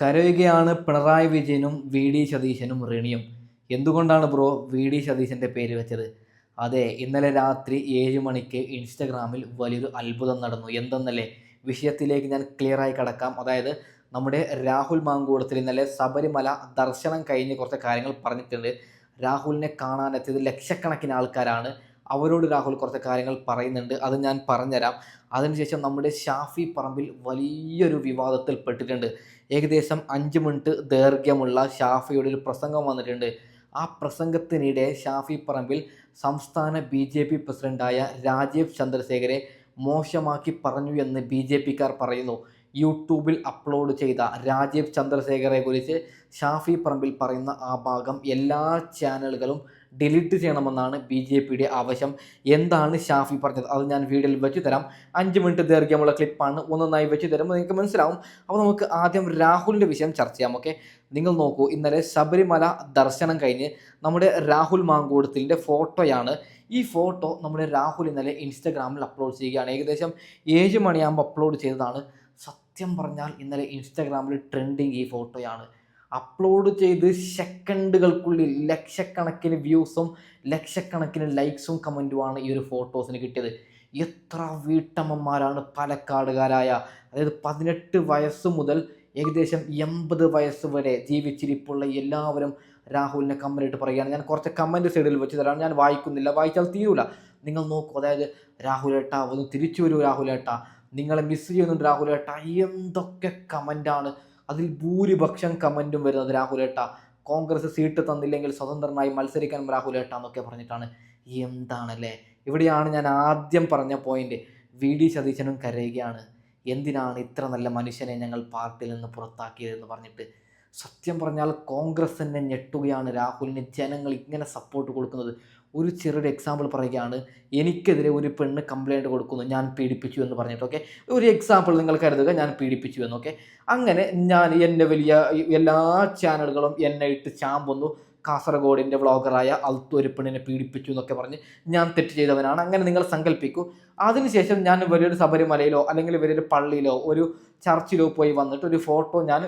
കരയുകയാണ് പിണറായി വിജയനും V D സതീശനും റിണിയും. എന്തുകൊണ്ടാണ് ബ്രോ വി ഡി സതീശൻ്റെ പേര് വെച്ചത്? അതെ, ഇന്നലെ രാത്രി 7 മണിക്ക് ഇൻസ്റ്റഗ്രാമിൽ വലിയൊരു അത്ഭുതം നടന്നു. എന്തെന്നല്ലേ, വിഷയത്തിലേക്ക് ഞാൻ ക്ലിയറായി കടക്കാം. അതായത് നമ്മുടെ രാഹുൽ മാങ്കൂട്ടത്തിൽ ഇന്നലെ ശബരിമല ദർശനം കഴിഞ്ഞ് കുറച്ച് കാര്യങ്ങൾ പറഞ്ഞിട്ടുണ്ട്. രാഹുലിനെ കാണാനെത്തിയത് ലക്ഷക്കണക്കിന് ആൾക്കാരാണ്. അവരോട് രാഹുൽ കുറച്ച് കാര്യങ്ങൾ പറയുന്നുണ്ട്, അത് ഞാൻ പറഞ്ഞുതരാം. അതിനുശേഷം നമ്മുടെ ഷാഫി പറമ്പിൽ വലിയൊരു വിവാദത്തിൽ പെട്ടിട്ടുണ്ട്. ഏകദേശം 5 മിനിറ്റ് ദൈർഘ്യമുള്ള ഷാഫിയുടെ ഒരു പ്രസംഗം വന്നിട്ടുണ്ട്. ആ പ്രസംഗത്തിനിടെ ഷാഫി പറമ്പിൽ സംസ്ഥാന BJP പ്രസിഡന്റായ രാജീവ് ചന്ദ്രശേഖരെ മോശമാക്കി പറഞ്ഞു എന്ന് BJPക്കാർ പറയുന്നു. യൂട്യൂബിൽ അപ്ലോഡ് ചെയ്ത രാജീവ് ചന്ദ്രശേഖരെ കുറിച്ച് ഷാഫി പറമ്പിൽ പറയുന്ന ആ ഭാഗം എല്ലാ ചാനലുകളും ഡിലീറ്റ് ചെയ്യണമെന്നാണ് BJPയുടെ ആവശ്യം. എന്താണ് ഷാഫി പറഞ്ഞത് അത് ഞാൻ വീഡിയോയിൽ വെച്ച് തരാം. 5 മിനിറ്റ് ദൈർഘ്യമുള്ള ക്ലിപ്പാണ്, ഒന്നൊന്നായി വെച്ച് തരുമ്പോൾ നിങ്ങൾക്ക് മനസ്സിലാവും. അപ്പോൾ നമുക്ക് ആദ്യം രാഹുലിൻ്റെ വിഷയം ചർച്ച ചെയ്യാം. ഓക്കെ, നിങ്ങൾ നോക്കൂ, ഇന്നലെ ശബരിമല ദർശനം കഴിഞ്ഞ് നമ്മുടെ രാഹുൽ മാങ്കൂട്ടത്തിൻ്റെ ഫോട്ടോയാണ്. ഈ ഫോട്ടോ നമ്മുടെ രാഹുൽ ഇന്നലെ ഇൻസ്റ്റഗ്രാമിൽ അപ്ലോഡ് ചെയ്യുകയാണ്. ഏകദേശം 7 മണിയാകുമ്പോൾ അപ്ലോഡ് ചെയ്തതാണ്. സത്യം പറഞ്ഞാൽ ഇന്നലെ ഇൻസ്റ്റഗ്രാമിൽ ട്രെൻഡിങ് ഈ ഫോട്ടോയാണ്. അപ്ലോഡ് ചെയ്ത് സെക്കൻഡുകൾക്കുള്ളിൽ ലക്ഷക്കണക്കിന് വ്യൂസും ലക്ഷക്കണക്കിന് ലൈക്സും കമൻറ്റുമാണ് ഈ ഒരു ഫോട്ടോസിന് കിട്ടിയത്. എത്ര വീട്ടമ്മമാരാണ് പാലക്കാടുകാരായ, അതായത് 18 വയസ്സ് മുതൽ ഏകദേശം 80 വയസ്സ് വരെ ജീവിച്ചിരിപ്പുള്ള എല്ലാവരും രാഹുലിനെ കമൻറ്റിട്ട് പറയുകയാണ്. ഞാൻ കുറച്ച് കമൻറ്റ് സൈഡിൽ വെച്ച് തരാം, ഞാൻ വായിക്കുന്നില്ല, വായിച്ചാൽ തീരൂല. നിങ്ങൾ നോക്കൂ, അതായത് രാഹുലേട്ടാ ഒന്ന് തിരിച്ചു വരൂ, രാഹുലേട്ടാ നിങ്ങളെ മിസ് ചെയ്യുന്നുണ്ട്, രാഹുലേട്ടാ എന്തൊക്കെ കമൻറ്റാണ്. അതിൽ ഭൂരിപക്ഷം കമൻറ്റും വരുന്നത് രാഹുലേട്ട കോൺഗ്രസ് സീറ്റ് തന്നില്ലെങ്കിൽ സ്വതന്ത്രനായി മത്സരിക്കാൻ രാഹുലേട്ട എന്നൊക്കെ പറഞ്ഞിട്ടാണ്. എന്താണല്ലേ, ഇവിടെയാണ് ഞാൻ ആദ്യം പറഞ്ഞ പോയിന്റ്. വി ഡി സതീശനും കരയുകയാണ്. എന്തിനാണ് ഇത്ര നല്ല മനുഷ്യനെ ഞങ്ങൾ പാർട്ടിയിൽ നിന്ന് പുറത്താക്കിയതെന്ന് പറഞ്ഞിട്ട്. സത്യം പറഞ്ഞാൽ കോൺഗ്രസ് തന്നെ ഞെട്ടുകയാണ്. രാഹുലിന് ജനങ്ങൾ ഇങ്ങനെ സപ്പോർട്ട് കൊടുക്കുന്നത്. ഒരു ചെറിയൊരു എക്സാമ്പിൾ പറയുകയാണ്. എനിക്കെതിരെ ഒരു പെണ്ണ് കംപ്ലൈൻറ്റ് കൊടുക്കുന്നു, ഞാൻ പീഡിപ്പിച്ചു എന്ന് പറഞ്ഞിട്ട്. ഓക്കെ, ഒരു എക്സാമ്പിൾ നിങ്ങൾ കരുതുക, ഞാൻ പീഡിപ്പിച്ചു എന്നൊക്കെ. അങ്ങനെ ഞാൻ എൻ്റെ വലിയ എല്ലാ ചാനലുകളും എന്നെ ഇട്ട് ചാമ്പൊന്നു. കാസർഗോഡിൻ്റെ വ്ളോഗറായ അൽത്തു ഒരു പെണ്ണിനെ പീഡിപ്പിച്ചു എന്നൊക്കെ പറഞ്ഞ് ഞാൻ തെറ്റ് ചെയ്തവനാണ്. അങ്ങനെ നിങ്ങൾ സങ്കല്പിക്കൂ. അതിനുശേഷം ഞാൻ വലിയൊരു ശബരിമലയിലോ അല്ലെങ്കിൽ വലിയൊരു പള്ളിയിലോ ഒരു ചർച്ചിലോ പോയി വന്നിട്ട് ഒരു ഫോട്ടോ ഞാൻ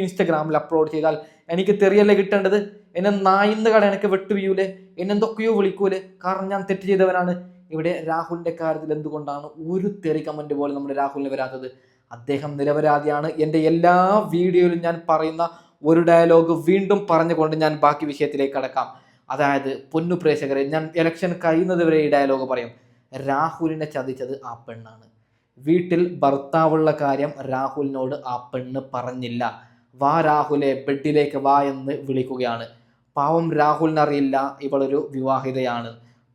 ഇൻസ്റ്റഗ്രാമിൽ അപ്ലോഡ് ചെയ്താൽ എനിക്ക് തെറിയല്ലേ കിട്ടേണ്ടത്? എന്നെ നായിന്ന് കട എനിക്ക് വെട്ടുവീയൂലേ, എന്നെന്തൊക്കെയോ വിളിക്കൂലേ, കാരണം ഞാൻ തെറ്റ് ചെയ്തവനാണ്. ഇവിടെ രാഹുലിൻ്റെ കാര്യത്തിൽ എന്തുകൊണ്ടാണ് ഒരു തെറി കമൻറ്റ് പോലും നമ്മുടെ രാഹുലിന് വരാത്തത്? അദ്ദേഹം നിരപരാധിയാണ്. എൻ്റെ എല്ലാ വീഡിയോയിലും ഞാൻ പറയുന്ന ഒരു ഡയലോഗ് വീണ്ടും പറഞ്ഞുകൊണ്ട് ഞാൻ ബാക്കി വിഷയത്തിലേക്ക് കടക്കാം. അതായത് പൊന്നു പ്രേക്ഷകരെ, ഞാൻ ഇലക്ഷൻ കഴിയുന്നത് വരെ ഈ ഡയലോഗ് പറയും. രാഹുലിനെ ചതിച്ചത് ആ പെണ്ണാണ്. വീട്ടിൽ ഭർത്താവുള്ള കാര്യം രാഹുലിനോട് ആ പെണ്ണ് പറഞ്ഞില്ല. വാ രാഹുലെ, ബെഡിലേക്ക് വാ എന്ന് വിളിക്കുകയാണ്. പാവം രാഹുലിനറിയില്ല ഇവളൊരു വിവാഹിതയാണ്.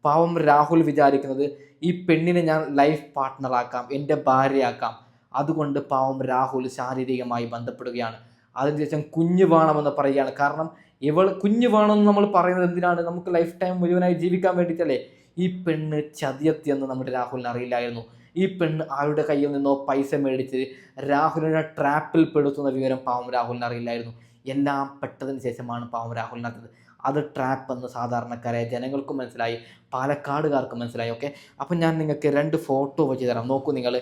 പാവം രാഹുൽ വിചാരിക്കുന്നത് ഈ പെണ്ണിനെ ഞാൻ ലൈഫ് പാർട്ട്ണറാക്കാം, എൻ്റെ ഭാര്യയാക്കാം. അതുകൊണ്ട് പാവം രാഹുൽ ശാരീരികമായി ബന്ധപ്പെടുകയാണ്. അതിനുശേഷം കുഞ്ഞ് വേണമെന്ന് പറയുകയാണ്. കാരണം ഇവൾ കുഞ്ഞ് വേണമെന്ന് നമ്മൾ പറയുന്നത് എന്തിനാണ്? നമുക്ക് ലൈഫ് ടൈം മുഴുവനായി ജീവിക്കാൻ വേണ്ടിയിട്ടല്ലേ. ഈ പെണ്ണ് ചതിയത്തിയെന്ന് നമ്മുടെ രാഹുലിന് അറിയില്ലായിരുന്നു. ഈ പെണ്ണ് ആരുടെ കയ്യിൽ നിന്നോ പൈസ മേടിച്ച് രാഹുലിനെ ട്രാപ്പിൽ പെടുത്തുന്ന വിവരം പാവം രാഹുലിന് അറിയില്ലായിരുന്നു. എല്ലാം പെട്ടതിന് ശേഷമാണ് പാവം രാഹുലിനകത്തത് അത് ട്രാപ്പ് എന്ന് സാധാരണക്കാരായ ജനങ്ങൾക്കും മനസ്സിലായി, പാലക്കാടുകാർക്കും മനസ്സിലായി. ഓക്കെ, അപ്പം ഞാൻ നിങ്ങൾക്ക് 2 ഫോട്ടോ വെച്ച് തരാം. നോക്കൂ നിങ്ങൾ,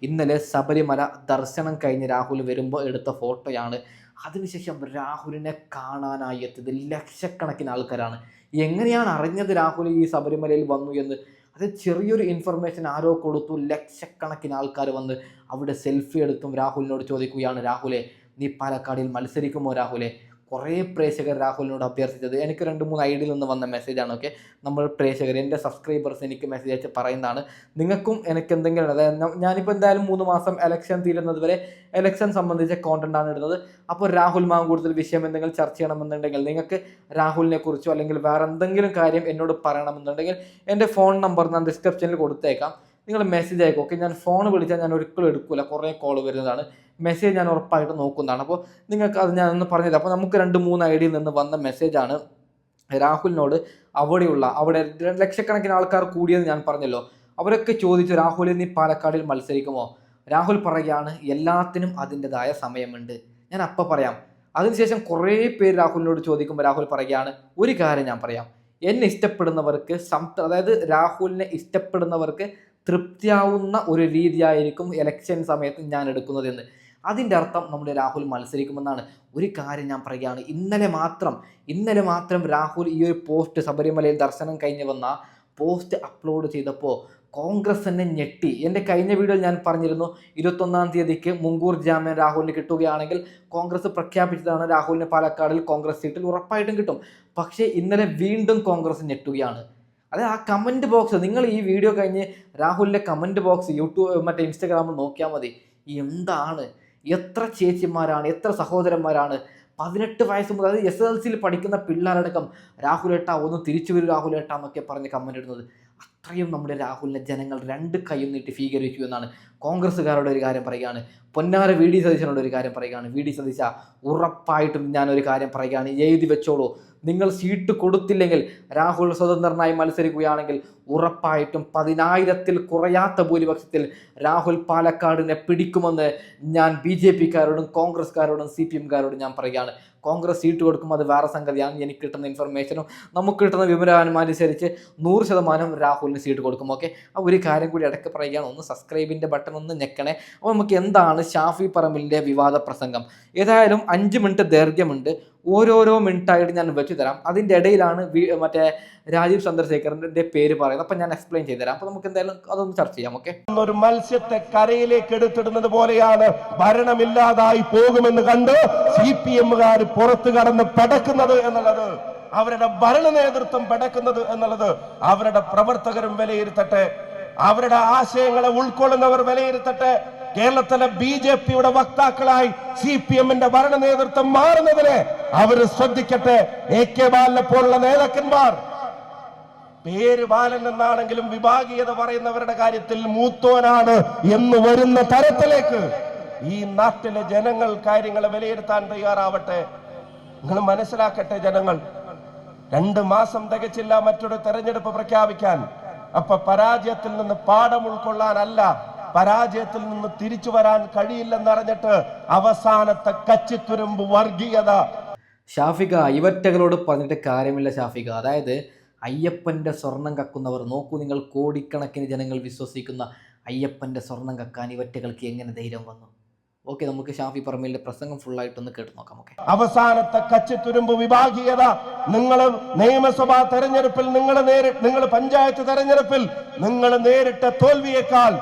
ഇന്നലെ ശബരിമല ദർശനം കഴിഞ്ഞ് രാഹുൽ വരുമ്പോൾ എടുത്ത ഫോട്ടോയാണ്. അതിനുശേഷം രാഹുലിനെ കാണാനായി എത്തിയത് ലക്ഷക്കണക്കിന് ആൾക്കാരാണ്. എങ്ങനെയാണ് അറിഞ്ഞത് രാഹുൽ ഈ ശബരിമലയിൽ വന്നു എന്ന്? അത് ചെറിയൊരു ഇൻഫർമേഷൻ ആരോ കൊടുത്തു. ലക്ഷക്കണക്കിന് ആൾക്കാർ വന്ന് അവിടെ സെൽഫി എടുത്തും രാഹുലിനോട് ചോദിക്കുകയാണ്, രാഹുലെ നീ പാലക്കാടിൽ മത്സരിക്കുമോ രാഹുലെ? കുറേ പ്രേക്ഷകർ രാഹുലിനോട് അഭ്യർത്ഥിച്ചത് എനിക്ക് 2-3 ഐഡിയിൽ നിന്ന് വന്ന മെസ്സേജാണ്. ഓക്കെ, നമ്മൾ പ്രേക്ഷകർ, എൻ്റെ സബ്സ്ക്രൈബേഴ്സ് എനിക്ക് മെസ്സേജ് അയച്ച് പറയുന്നതാണ്. നിങ്ങൾക്കും എനിക്ക് എന്തെങ്കിലും, അതായത് ഞാനിപ്പോൾ എന്തായാലും 3 മാസം ഇലക്ഷൻ തീരുന്നത് വരെ ഇലക്ഷൻ സംബന്ധിച്ച കോണ്ടന്റാണ് ഇടുന്നത്. അപ്പോൾ രാഹുൽ മാങ്കൂട്ടത്തിൽ വിഷയം എന്തെങ്കിലും ചർച്ച ചെയ്യണമെന്നുണ്ടെങ്കിൽ, നിങ്ങൾക്ക് രാഹുലിനെ കുറിച്ചോ അല്ലെങ്കിൽ വേറെ എന്തെങ്കിലും കാര്യം എന്നോട് പറയണമെന്നുണ്ടെങ്കിൽ എൻ്റെ ഫോൺ നമ്പർ ഞാൻ ഡിസ്ക്രിപ്ഷനിൽ കൊടുത്തേക്കാം. നിങ്ങൾ മെസ്സേജ് അയക്കും. ഓക്കെ, ഞാൻ ഫോൺ വിളിച്ചാൽ ഞാൻ ഒരിക്കലും എടുക്കില്ല, കുറേ കോൾ വരുന്നതാണ്. മെസ്സേജ് ഞാൻ ഉറപ്പായിട്ട് നോക്കുന്നതാണ്. അപ്പോൾ നിങ്ങൾക്ക് അത് ഞാൻ ഒന്ന് പറഞ്ഞത്. അപ്പോൾ നമുക്ക് 2-3 ഐഡിയിൽ നിന്ന് വന്ന മെസ്സേജാണ്. രാഹുലിനോട് അവിടെ ലക്ഷക്കണക്കിന് ആൾക്കാർ കൂടിയെന്ന് ഞാൻ പറഞ്ഞല്ലോ. അവരൊക്കെ ചോദിച്ചു, രാഹുൽ നീ പാലക്കാടിൽ മത്സരിക്കുമോ? രാഹുൽ പറയുകയാണ്, എല്ലാത്തിനും അതിൻ്റെതായ സമയമുണ്ട്, ഞാൻ അപ്പം പറയാം. അതിനുശേഷം കുറേ പേര് രാഹുലിനോട് ചോദിക്കുമ്പോൾ രാഹുൽ പറയുകയാണ്, ഒരു കാര്യം ഞാൻ പറയാം, എന്നെ ഇഷ്ടപ്പെടുന്നവർക്ക് അതായത് രാഹുലിനെ ഇഷ്ടപ്പെടുന്നവർക്ക് തൃപ്തിയാവുന്ന ഒരു രീതിയായിരിക്കും ഇലക്ഷൻ സമയത്ത് ഞാൻ എടുക്കുന്നതെന്ന്. അതിൻ്റെ അർത്ഥം നമ്മുടെ രാഹുൽ മത്സരിക്കുമെന്നാണ്. ഒരു കാര്യം ഞാൻ പറയുകയാണ്, ഇന്നലെ മാത്രം രാഹുൽ ഈ ഒരു പോസ്റ്റ് ശബരിമലയിൽ ദർശനം കഴിഞ്ഞ് വന്ന പോസ്റ്റ് അപ്ലോഡ് ചെയ്തപ്പോൾ കോൺഗ്രസ് തന്നെ ഞെട്ടി. എൻ്റെ കഴിഞ്ഞ വീഡിയോയിൽ ഞാൻ പറഞ്ഞിരുന്നു 21-ാം തീയതിക്ക് മുൻകൂർ ജാമ്യം രാഹുലിന് കിട്ടുകയാണെങ്കിൽ കോൺഗ്രസ് പ്രഖ്യാപിച്ചതാണ് രാഹുലിന് പാലക്കാടിൽ കോൺഗ്രസ് സീറ്റിൽ ഉറപ്പായിട്ടും കിട്ടും. പക്ഷേ ഇന്നലെ വീണ്ടും കോൺഗ്രസ് ഞെട്ടുകയാണ്. അതായത് ആ കമൻറ്റ് ബോക്സ്, നിങ്ങൾ ഈ വീഡിയോ കഴിഞ്ഞ് രാഹുലിൻ്റെ കമൻറ്റ് ബോക്സ് യൂട്യൂബ് ഇൻസ്റ്റാഗ്രാമിൽ നോക്കിയാൽ മതി. എന്താണ്, എത്ര ചേച്ചിമാരാണ്, എത്ര സഹോദരന്മാരാണ് 18 വയസ്സ് മുതൽ, അതായത് SSLCയിൽ പഠിക്കുന്ന പിള്ളേരടക്കം രാഹുലേട്ട ഒന്ന് തിരിച്ചു വരും രാഹുലേട്ട എന്നൊക്കെ പറഞ്ഞ് കമൻ്റ് ഇടുന്നത്. അത്രയും നമ്മുടെ രാഹുലിനെ ജനങ്ങൾ 2 കൈയും നീട്ടി സ്വീകരിക്കൂ എന്നാണ് കോൺഗ്രസ്സുകാരോട് ഒരു കാര്യം പറയുകയാണ്. പൊന്നാര VD സതീശനോട് ഒരു കാര്യം പറയുകയാണ്. VD സതീശ, ഉറപ്പായിട്ടും ഞാനൊരു കാര്യം പറയുകയാണ്, എഴുതി വെച്ചോളൂ. നിങ്ങൾ സീറ്റ് കൊടുത്തില്ലെങ്കിൽ രാഹുൽ സ്വതന്ത്രനായി മത്സരിക്കുകയാണെങ്കിൽ ഉറപ്പായിട്ടും 10,000-ൽ കുറയാത്ത ഭൂരിപക്ഷത്തിൽ രാഹുൽ പാലക്കാടിനെ പിടിക്കുമെന്ന് ഞാൻ BJP-കാരോടും കോൺഗ്രസ്സുകാരോടും CPM-കാരോടും ഞാൻ പറയുകയാണ്. കോൺഗ്രസ് സീറ്റ് കൊടുക്കും, അത് വേറെ സംഗതിയാണ്. എനിക്ക് കിട്ടുന്ന ഇൻഫർമേഷനും നമുക്ക് കിട്ടുന്ന വിവരം അനുസരിച്ച് 100% രാഹുലിന് സീറ്റ് കൊടുക്കും. ഓക്കെ, അപ്പോൾ ഒരു കാര്യം കൂടി ഇടയ്ക്ക് പറയുകയാണ്, ഒന്ന് സബ്സ്ക്രൈബിൻ്റെ ബട്ടൺ ഒന്ന് ഞെക്കണേ. അപ്പോൾ നമുക്ക് എന്താണ് ഷാഫി പറമ്പിലിൻ്റെ വിവാദ പ്രസംഗം? ഏതായാലും 5 മിനിറ്റ് ദൈർഘ്യമുണ്ട്. ഓരോരോ മിനിറ്റായിട്ട് ഞാൻ വെച്ചു തരാം. അതിൻ്റെ ഇടയിലാണ് മറ്റേ രാജീവ് ചന്ദ്രശേഖരൻ്റെ പേര് പറയുന്നത്. അപ്പം ഞാൻ എക്സ്പ്ലെയിൻ ചെയ്തുതരാം. അപ്പോൾ നമുക്ക് എന്തായാലും അതൊന്ന് ചർച്ച ചെയ്യാം. ഓക്കെ, ഒരു മത്സ്യത്തെ കരയിലേക്ക് എടുത്തിടുന്നത് പോലെയാണ് ഭരണമില്ലാതായി പോകുമെന്ന് കണ്ട് CPM-കാർ പുറത്തു കടന്ന് പടക്കുന്നത് എന്നുള്ളത്, അവരുടെ ഭരണ നേതൃത്വം പടക്കുന്നത് എന്നുള്ളത് അവരുടെ പ്രവർത്തകരും വിലയിരുത്തട്ടെ, അവരുടെ ആശയങ്ങളെ ഉൾക്കൊള്ളുന്നവർ വിലയിരുത്തട്ടെ. കേരളത്തിലെ BJP-യുടെ വക്താക്കളായി CPM-ന്റെ ഭരണ നേതൃത്വം മാറുന്നതിനെ അവർ ശ്രദ്ധിക്കട്ടെ. AK ബാലനെ പോലുള്ള നേതാക്കന്മാർ, പേര് ബാലൻ എന്നാണെങ്കിലും വിഭാഗീയത പറയുന്നവരുടെ കാര്യത്തിൽ മൂത്തോനാണ് എന്ന് വരുന്ന തരത്തിലേക്ക് ഈ നാട്ടിലെ ജനങ്ങൾ കാര്യങ്ങളെ വിലയിരുത്താൻ തയ്യാറാവട്ടെ. നിങ്ങൾ മനസ്സിലാക്കട്ടെ, ജനങ്ങൾ 2 മാസം തികച്ചില്ല മറ്റൊരു തെരഞ്ഞെടുപ്പ് പ്രഖ്യാപിക്കാൻ. അപ്പൊ പരാജയത്തിൽ നിന്ന് പാഠം ഉൾക്കൊള്ളാനല്ല, പരാജയത്തിൽ നിന്ന് തിരിച്ചു വരാൻ കഴിയില്ലെന്നറിഞ്ഞിട്ട് അവസാനത്തെ കച്ചിത്തുരുമ്പ് വർഗീയത. ഷാഫിക, ഇവറ്റകളോട് പറഞ്ഞിട്ട് കാര്യമില്ല ഷാഫിക. അതായത് അയ്യപ്പൻ്റെ സ്വർണം കക്കുന്നവർ നോക്കൂ, നിങ്ങൾ കോടിക്കണക്കിന് ജനങ്ങൾ വിശ്വസിക്കുന്ന അയ്യപ്പൻ്റെ സ്വർണം കക്കാൻ ഇവറ്റകൾക്ക് എങ്ങനെ ധൈര്യം വന്നു? ഓക്കെ, നമുക്ക് ഷാഫി പറമ്പിലിന്റെ പ്രസംഗം ഫുള്ളായിട്ടൊന്ന് കേട്ട് നോക്കാം. ഓക്കെ, അവസാനത്തെ കച്ചിത്തുരുമ്പ് വിഭാഗീയത. നിങ്ങൾ നിയമസഭാ തെരഞ്ഞെടുപ്പിൽ, നിങ്ങൾ പഞ്ചായത്ത് തെരഞ്ഞെടുപ്പിൽ നിങ്ങൾ നേരിട്ട തോൽവിയേക്കാൾ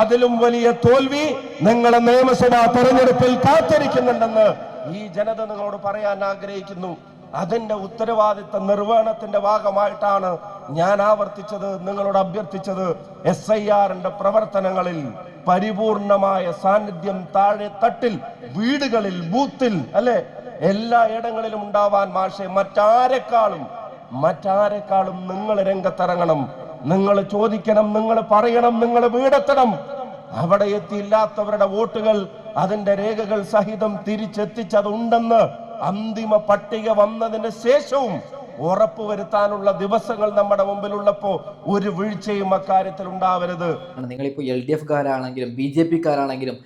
അതിലും വലിയ തോൽവി നിങ്ങളെ നിയമസഭാ തെരഞ്ഞെടുപ്പിൽ കാത്തിരിക്കുന്നുണ്ടെന്ന് ഈ ജനത നിങ്ങളോട് പറയാൻ ആഗ്രഹിക്കുന്നു. അതിന്റെ ഉത്തരവാദിത്ത നിർവഹണത്തിന്റെ ഭാഗമായിട്ടാണ് ഞാൻ ആവർത്തിച്ചത്, നിങ്ങളോട് അഭ്യർത്ഥിച്ചത്, SIR-ന്റെ പ്രവർത്തനങ്ങളിൽ പരിപൂർണമായ സാന്നിധ്യം താഴെ തട്ടിൽ, വീടുകളിൽ, ബൂത്തിൽ, അല്ലെ, എല്ലാ ഇടങ്ങളിലും ഉണ്ടാവാൻ മാഷെ മറ്റാരെക്കാളും നിങ്ങൾ രംഗത്തിറങ്ങണം. നിങ്ങൾ ചോദിക്കണം, നിങ്ങൾ പറയണം, നിങ്ങൾ വീടെത്തണം. അവിടെ എത്തിയില്ലാത്തവരുടെ വോട്ടുകൾ അതിന്റെ രേഖകൾ സഹിതം തിരിച്ചെത്തിച്ചതുണ്ടെന്ന് അന്തിമ പട്ടിക വന്നതിന് ശേഷവും ഉറപ്പുവരുത്താനുള്ള ദിവസങ്ങൾ നമ്മുടെ മുമ്പിലുള്ളപ്പോ ഒരു വീഴ്ചയും അക്കാര്യത്തിൽ ഉണ്ടാവരുത്. നിങ്ങളിപ്പോ LDF-കാരാണെങ്കിലും BJP-കാരാണെങ്കിലും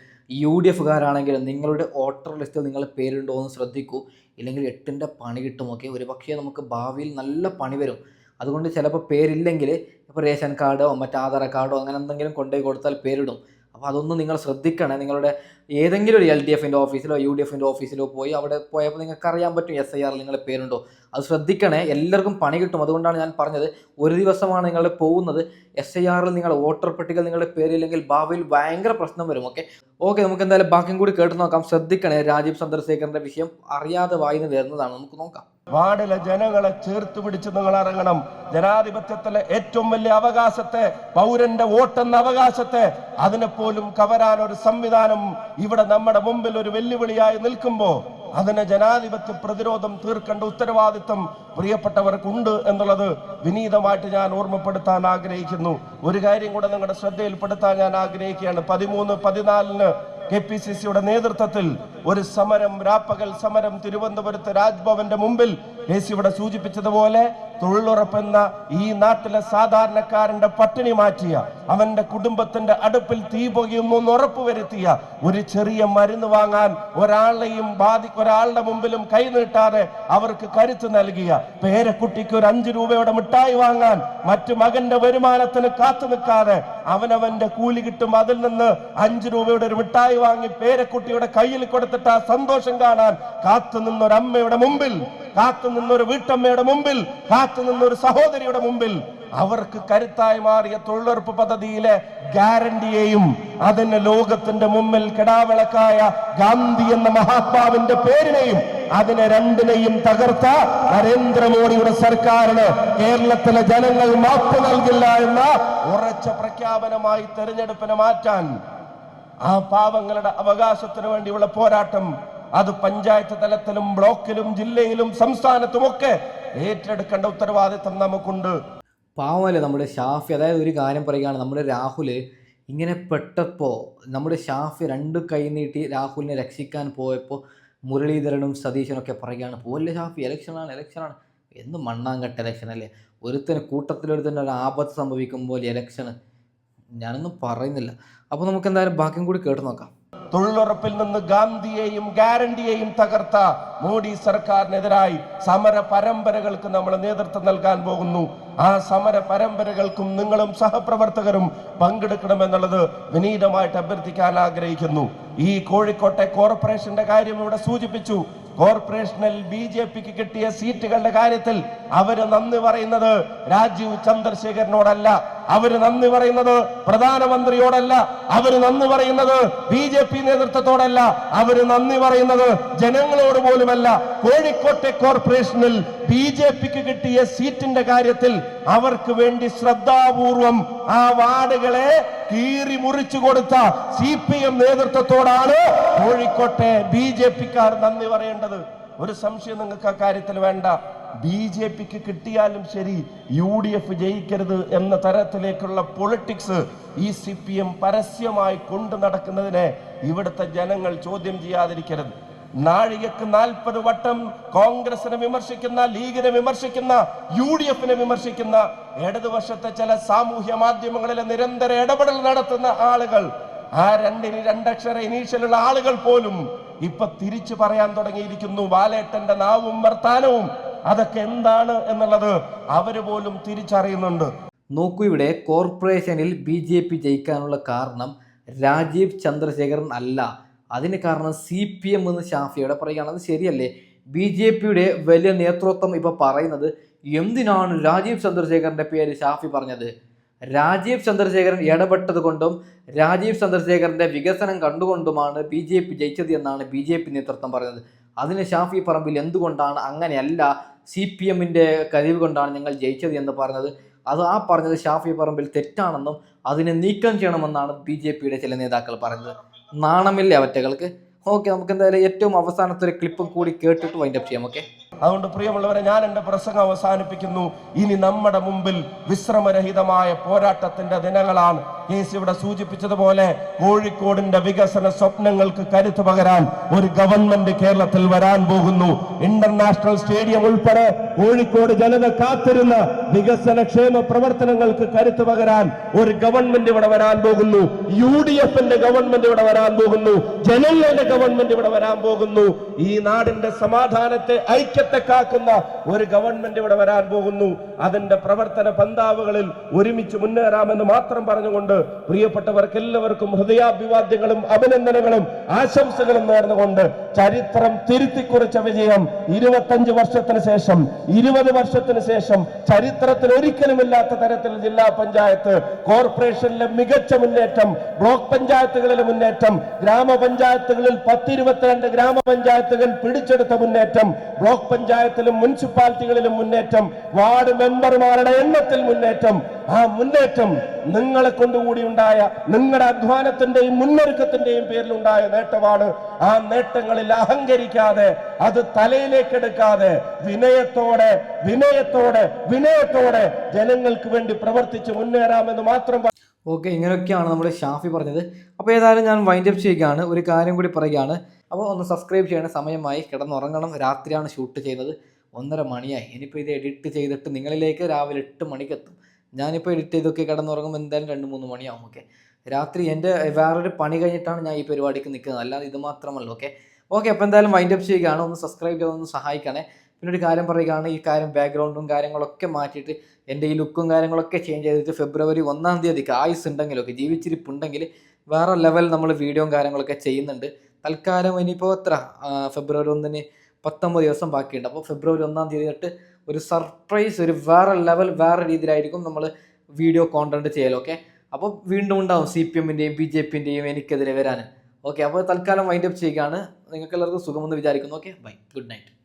UDF-കാരാണെങ്കിലും നിങ്ങളുടെ വോട്ടർ ലിസ്റ്റിൽ നിങ്ങളുടെ പേരുണ്ടോ എന്ന് ശ്രദ്ധിക്കൂ. ഇല്ലെങ്കിൽ 8ന്റെ പണി കിട്ടും. ഓക്കെ, ഒരു പക്ഷേ നമുക്ക് ഭാവിയിൽ നല്ല പണി വരും. അതുകൊണ്ട് ചിലപ്പോൾ പേരില്ലെങ്കിൽ ഇപ്പോൾ റേഷൻ കാർഡോ മറ്റേ ആധാർ കാർഡോ അങ്ങനെ എന്തെങ്കിലും കൊണ്ടുപോയി കൊടുത്താൽ പേരിടും. അപ്പോൾ അതൊന്നും നിങ്ങൾ ശ്രദ്ധിക്കണേ. നിങ്ങളുടെ ഏതെങ്കിലും ഒരു LDF-ന്റെ ഓഫീസിലോ UDF-ന്റെ ഓഫീസിലോ പോയി അവിടെ പോയപ്പോൾ നിങ്ങൾക്ക് അറിയാൻ പറ്റും SIR-ൽ നിങ്ങളുടെ പേരുണ്ടോ. അത് ശ്രദ്ധിക്കണേ, എല്ലാവർക്കും പണി കിട്ടും. അതുകൊണ്ടാണ് ഞാൻ പറഞ്ഞത്, ഒരു ദിവസമാണ് നിങ്ങൾ പോകുന്നത്, SIR-ൽ നിങ്ങളുടെ വോട്ടർ പട്ടികയിൽ നിങ്ങളുടെ പേരില്ലെങ്കിൽ ഭാവിയിൽ ഭയങ്കര പ്രശ്നം വരും. ഓക്കെ, നമുക്ക് എന്തായാലും ബാക്കിയും കൂടി കേട്ട് നോക്കാം. ശ്രദ്ധിക്കണേ, രാജീവ് ചന്ദ്രശേഖരന്റെ വിഷയം അറിയാതെ വായിന്ന് വരുന്നതാണ്. നമുക്ക് നോക്കാം. വാർഡിലെ ജനങ്ങളെ ചേർത്ത് പിടിച്ച് നിങ്ങൾ ഇറങ്ങണം. ജനാധിപത്യത്തിലെ ഏറ്റവും വലിയ അവകാശത്തെ, പൗരന്റെ വോട്ടെന്ന അവകാശത്തെ, അതിനെപ്പോലും കവരാൻ ഒരു സംവിധാനം ഇവിടെ നമ്മുടെ മുമ്പിൽ ഒരു വെല്ലുവിളിയായി നിൽക്കുമ്പോ അതിനെ ജനാധിപത്യ പ്രതിരോധം തീർക്കേണ്ട ഉത്തരവാദിത്വം പ്രിയപ്പെട്ടവർക്കുണ്ട് എന്നുള്ളത് വിനീതമായിട്ട് ഞാൻ ഓർമ്മപ്പെടുത്താൻ ആഗ്രഹിക്കുന്നു. ഒരു കാര്യം കൂടെ നിങ്ങളുടെ ശ്രദ്ധയിൽപ്പെടുത്താൻ ഞാൻ ആഗ്രഹിക്കുകയാണ്. 13-14 KPCC-യുടെ നേതൃത്വത്തിൽ ഒരു സമരം, രാപ്പകൽ സമരം തിരുവനന്തപുരത്ത് രാജ്ഭവന്റെ മുമ്പിൽ ഇവിടെ സൂചിപ്പിച്ചതുപോലെ തൊഴിലുറപ്പെന്ന ഈ നാട്ടിലെ സാധാരണക്കാരന്റെ പട്ടിണി മാറ്റിയ, അവന്റെ കുടുംബത്തിന്റെ അടുപ്പിൽ തീ പുകയുമെന്ന് ഉറപ്പുവരുത്തിയ, ഒരു ചെറിയ മരുന്ന് വാങ്ങാൻ ഒരാളുടെ മുമ്പിലും കൈനീട്ടാതെ അവർക്ക് കരുത്ത് നൽകിയ, പേരക്കുട്ടിക്ക് ഒരു 5 രൂപയുടെ മിഠായി വാങ്ങാൻ മറ്റു മകന്റെ വരുമാനത്തിന് കാത്തു നിൽക്കാതെ അവനവന്റെ കൂലി കിട്ടും അതിൽ നിന്ന് 5 രൂപയുടെ ഒരു മിഠായി വാങ്ങി പേരക്കുട്ടിയുടെ കയ്യിൽ കൊടുത്തിട്ട് ആ സന്തോഷം കാണാൻ കാത്തു നിന്നൊരമ്മയുടെ മുമ്പിൽ, കാത്തു നിന്നൊരു വീട്ടമ്മയുടെ മുമ്പിൽ, കാത്തു നിന്നൊരു സഹോദരിയുടെ മുമ്പിൽ അവർക്ക് കരുത്തായി മാറിയ തൊഴിലുറപ്പ് പദ്ധതിയിലെ ഗ്യാരണ്ടിയെയും അതിന് ലോകത്തിന്റെ മുമ്പിൽ കിടാവിളക്കായ ഗാന്ധി എന്ന മഹാത്മാവിന്റെ പേരിനെയും അതിനെ രണ്ടിനെയും തകർത്ത നരേന്ദ്രമോദിയുടെ സർക്കാരിന് കേരളത്തിലെ ജനങ്ങൾ മാപ്പ് നൽകില്ല എന്ന ഉറച്ച പ്രഖ്യാപനമായി തെരഞ്ഞെടുപ്പിനെ മാറ്റാൻ, ആ പാവങ്ങളുടെ അവകാശത്തിന് വേണ്ടിയുള്ള പോരാട്ടം അത് പഞ്ചായത്ത് തലത്തിലും ബ്ലോക്കിലും ജില്ലയിലും സംസ്ഥാനത്തുമൊക്കെ ഏറ്റെടുക്കേണ്ട ഉത്തരവാദിത്തം നമുക്കുണ്ട്. പാവമല്ലേ നമ്മുടെ ഷാഫി. അതായത് ഒരു കാര്യം പറയുകയാണ്, നമ്മുടെ രാഹുൽ ഇങ്ങനെ പെട്ടപ്പോൾ നമ്മുടെ ഷാഫി 2 കൈ നീട്ടി രാഹുലിനെ രക്ഷിക്കാൻ പോയപ്പോൾ മുരളീധരനും സതീശനൊക്കെ പറയുകയാണ്, പോലെ ഷാഫി ഇലക്ഷനാണ് എന്ന്. മണ്ണാങ്കട്ട ഇലക്ഷൻ അല്ലേ? കൂട്ടത്തിലൊരുത്തന്നെ ഒരു ആപത്ത് സംഭവിക്കുമ്പോൾ ഇലക്ഷന് ഞാനൊന്നും പറയുന്നില്ല. അപ്പോൾ നമുക്ക് എന്തായാലും ബാക്കിയും കൂടി കേട്ട് നോക്കാം. തൊഴിലുറപ്പിൽ നിന്ന് ഗാന്ധിയെയും ഗ്യാരണ്ടിയെയും തകർത്ത മോഡി സർക്കാരിനെതിരായി സമര പരമ്പരകൾക്ക് നമ്മൾ നേതൃത്വം നൽകാൻ പോകുന്നു. ആ സമര പരമ്പരകൾക്കും നിങ്ങളും സഹപ്രവർത്തകരും പങ്കെടുക്കണമെന്നുള്ളത് വിനീതമായിട്ട് അഭ്യർത്ഥിക്കാൻ ആഗ്രഹിക്കുന്നു. ഈ കോഴിക്കോട്ടെ കോർപ്പറേഷന്റെ കാര്യം ഇവിടെ സൂചിപ്പിച്ചു. കോർപ്പറേഷനിൽ BJPക്ക് കിട്ടിയ സീറ്റുകളുടെ കാര്യത്തിൽ അവര് നന്ദി പറയുന്നത് രാജീവ് ചന്ദ്രശേഖരനോടല്ല, അവര് നന്ദി പറയുന്നത് പ്രധാനമന്ത്രിയോടല്ല, അവര് നന്ദി പറയുന്നത് BJP നേതൃത്വത്തോടല്ല, അവര് നന്ദി പറയുന്നത് ജനങ്ങളോട് പോലുമല്ല. കോഴിക്കോട്ടെ കോർപ്പറേഷനിൽ BJPക്ക് കിട്ടിയ സീറ്റിന്റെ കാര്യത്തിൽ അവർക്ക് വേണ്ടി ശ്രദ്ധാപൂർവം ആ വാർഡുകളെ കീറി മുറിച്ചു കൊടുത്ത CPM നേതൃത്വത്തോടാണ് കോഴിക്കോട്ടെ BJPക്കാർ നന്ദി പറയേണ്ടത്. ഒരു സംശയം നിങ്ങൾക്ക് അക്കാര്യത്തിൽ വേണ്ട. BJPക്ക് കിട്ടിയാലും ശരി UDF ജയിക്കരുത് എന്ന തരത്തിലേക്കുള്ള പൊളിറ്റിക്സ് ഈ CPM പരസ്യമായി കൊണ്ടു നടക്കുന്നതിനെ ഇവിടുത്തെ ജനങ്ങൾ ചോദ്യം ചെയ്യാതിരിക്കരുത്. നാഴികക്ക് 40 വട്ടം കോൺഗ്രസിനെ വിമർശിക്കുന്ന, ലീഗിനെ വിമർശിക്കുന്ന, UDFനെ വിമർശിക്കുന്ന ഇടതുപക്ഷത്തെ ചില സാമൂഹ്യ മാധ്യമങ്ങളിലെ നിരന്തര ഇടപെടൽ നടത്തുന്ന ആളുകൾ, ആ 2 അക്ഷര ഇനീഷ്യലുള്ള ആളുകൾ പോലും ഇപ്പൊ തിരിച്ചു പറയാൻ തുടങ്ങിയിരിക്കുന്നു. ബാലേട്ടന്റെ നാവും വർത്താനവും അതൊക്കെ എന്താണ് എന്നുള്ളത് അവര് പോലും തിരിച്ചറിയുന്നുണ്ട്. നോക്കൂ, ഇവിടെ കോർപ്പറേഷനിൽ BJP ജയിക്കാനുള്ള കാരണം രാജീവ് ചന്ദ്രശേഖരൻ അല്ല, അതിന് കാരണം CPM എന്ന് ഷാഫിയോടെ പറയുകയാണ്. അത് ശരിയല്ലേ? BJPയുടെ വലിയ നേതൃത്വം ഇപ്പോൾ പറയുന്നത് എന്തിനാണ് രാജീവ് ചന്ദ്രശേഖരൻ്റെ പേര് ഷാഫി പറഞ്ഞത്? രാജീവ് ചന്ദ്രശേഖരൻ ഇടപെട്ടത് കൊണ്ടും രാജീവ് ചന്ദ്രശേഖരൻ്റെ വികസനം കണ്ടുകൊണ്ടുമാണ് BJP ജയിച്ചത് എന്നാണ് BJP നേതൃത്വം പറയുന്നത്. അതിന് ഷാഫി പറമ്പിൽ എന്തുകൊണ്ടാണ് അങ്ങനെയല്ല, CPMൻ്റെ കഴിവ് കൊണ്ടാണ് ഞങ്ങൾ ജയിച്ചത് എന്ന് പറഞ്ഞത്? അത് ആ പറഞ്ഞത് ഷാഫി പറമ്പിൽ തെറ്റാണെന്നും അതിനെ നീക്കം ചെയ്യണമെന്നാണ് BJPയുടെ ചില നേതാക്കൾ പറഞ്ഞത്. നാണമില്ലേ അവറ്റകൾക്ക്? ഓക്കെ, നമുക്ക് എന്തായാലും ഏറ്റവും അവസാനത്തെ ഒരു ക്ലിപ്പും കൂടി കേട്ടിട്ട് വൈൻഡപ്പ് ചെയ്യാം. ഓക്കെ, അതുകൊണ്ട് പ്രിയമുള്ളവരെ, ഞാൻ എൻ്റെ പ്രസംഗം അവസാനിപ്പിക്കുന്നു. ഇനി നമ്മുടെ മുമ്പിൽ വിശ്രമരഹിതമായ പോരാട്ടത്തിന്റെ ദിനങ്ങളാണ്. കേസ് ഇവിടെ സൂചിപ്പിച്ചതുപോലെ കോഴിക്കോടിന്റെ വികസന സ്വപ്നങ്ങൾക്ക് കരുത്തു പകരാൻ ഒരു ഗവൺമെന്റ് കേരളത്തിൽ വരാൻ പോകുന്നു. ഇന്റർനാഷണൽ സ്റ്റേഡിയം ഉൾപ്പെടെ കോഴിക്കോട് ജനത കാത്തിരുന്ന വികസന ക്ഷേമ പ്രവർത്തനങ്ങൾക്ക് കരുത്തു പകരാൻ ഒരു ഗവൺമെന്റ് ഇവിടെ വരാൻ പോകുന്നു. UDFന്റെ ഗവൺമെന്റ് ഇവിടെ വരാൻ പോകുന്നു. ജനങ്ങളുടെ ഗവൺമെന്റ് ഇവിടെ വരാൻ പോകുന്നു. ഈ നാടിന്റെ സമാധാനത്തെ, ഐക്യത്തെ കാക്കുന്ന ഒരു ഗവൺമെന്റ് ഇവിടെ വരാൻ പോകുന്നു. അതിന്റെ പ്രവർത്തന പന്താവുകളിൽ ഒരുമിച്ച് മുന്നേറാമെന്ന് മാത്രം പറഞ്ഞുകൊണ്ട് പ്രിയപ്പെട്ടവർക്ക് എല്ലാവർക്കും ഹൃദയാഭിവാദ്യങ്ങളും അഭിനന്ദനങ്ങളും ആശംസകളും നേർന്നുകൊണ്ട് ചരിത്രം തിരുത്തിക്കുറിച്ച വിജയം 25 വർഷത്തിന് ശേഷം, 20 വർഷത്തിന് ശേഷം ചരിത്രത്തിൽ ഒരിക്കലുമില്ലാത്ത തരത്തിൽ ജില്ലാ പഞ്ചായത്ത്, കോർപ്പറേഷനിലെ മികച്ച മുന്നേറ്റം, ബ്ലോക്ക് പഞ്ചായത്തുകളിലെ മുന്നേറ്റം, ഗ്രാമപഞ്ചായത്തുകളിൽ 10-22 ഗ്രാമപഞ്ചായത്തുകൾ പിടിച്ചെടുത്ത മുന്നേറ്റം, ബ്ലോക്ക് പഞ്ചായത്തിലും മുനിസിപ്പാലിറ്റികളിലും മുന്നേറ്റം, വാർഡ് മെമ്പർമാരുടെ എണ്ണത്തിൽ മുന്നേറ്റം. ആ മുന്നേറ്റം നിങ്ങളെ കൊണ്ടുകൂടി ഉണ്ടായ, നിങ്ങളുടെ അധ്വാനത്തിന്റെയും മുന്നൊരുക്കത്തിന്റെയും പേരിലുണ്ടായ നേട്ടമാണ്. ആ നേട്ടങ്ങളിൽ അഹങ്കരിക്കാതെ, അത് തലയിലേക്കെടുക്കാതെ വിനയത്തോടെ വിനയത്തോടെ വിനയത്തോടെ ജനങ്ങൾക്ക് വേണ്ടി പ്രവർത്തിച്ച് മുന്നേറാമെന്ന് മാത്രം. ഓക്കെ, ഇങ്ങനെയൊക്കെയാണ് നമ്മുടെ ഷാഫി പറഞ്ഞത്. അപ്പോൾ ഏതായാലും ഞാൻ വൈൻഡപ്പ് ചെയ്യുകയാണ്. ഒരു കാര്യം കൂടി പറയുകയാണ്. അപ്പോൾ ഒന്ന് സബ്സ്ക്രൈബ് ചെയ്യണം. സമയമായി, കിടന്നുറങ്ങണം. രാത്രിയാണ് ഷൂട്ട് ചെയ്യുന്നത്. 1:30 മണിയായി. ഇനിയിപ്പോൾ ഇത് എഡിറ്റ് ചെയ്തിട്ട് നിങ്ങളിലേക്ക് രാവിലെ 8 മണിക്ക് എത്തും. ഞാനിപ്പോൾ എഡിറ്റ് ചെയ്തൊക്കെ കിടന്നുറങ്ങുമ്പോൾ എന്തായാലും 2-3 മണിയാവും. ഓക്കെ, രാത്രി എൻ്റെ വേറൊരു പണി കഴിഞ്ഞിട്ടാണ് ഞാൻ ഈ പരിപാടിക്ക് നിൽക്കുന്നത്, അല്ലാതെ ഇത് മാത്രമല്ല. ഓക്കെ, അപ്പോൾ എന്തായാലും വൈൻഡപ്പ് ചെയ്യുകയാണ്. ഒന്ന് സബ്സ്ക്രൈബ് ചെയ്തൊന്ന് സഹായിക്കണേ. പിന്നെ ഒരു കാര്യം പറയുകയാണ്, ഈ കാര്യം ബാക്ക്ഗ്രൗണ്ടും കാര്യങ്ങളൊക്കെ മാറ്റിയിട്ട് എൻ്റെ ഈ ലുക്കും കാര്യങ്ങളൊക്കെ ചേഞ്ച് ചെയ്തിട്ട് ഫെബ്രുവരി 1-ാം തീയതിക്ക് ആയുസ് ഉണ്ടെങ്കിലൊക്കെ ജീവിച്ചിരിപ്പുണ്ടെങ്കിൽ വേറെ ലെവൽ നമ്മൾ വീഡിയോയും കാര്യങ്ങളൊക്കെ ചെയ്യുന്നുണ്ട്. തൽക്കാലം ഇനിയിപ്പോൾ ഫെബ്രുവരി 1-ന് 19 ദിവസം ബാക്കിയുണ്ട്. അപ്പോൾ ഫെബ്രുവരി 1-ാം തീയതി തൊട്ട് ഒരു സർപ്രൈസ്, ഒരു വേറെ ലെവൽ, വേറെ രീതിയിലായിരിക്കും നമ്മൾ വീഡിയോ കോണ്ടന്റ് ചെയ്യൽ. ഓക്കെ, അപ്പോൾ വീണ്ടും ഉണ്ടാവും CPM-ൻ്റെയും BJP-ൻ്റെയും എനിക്കെതിരെ വരാൻ. ഓക്കെ, അപ്പോൾ തൽക്കാലം വൈൻഡപ്പ് ചെയ്യുകയാണ്. നിങ്ങൾക്ക് എല്ലാവർക്കും സുഖമെന്ന് വിചാരിക്കുന്നു. Okay, bye, good night.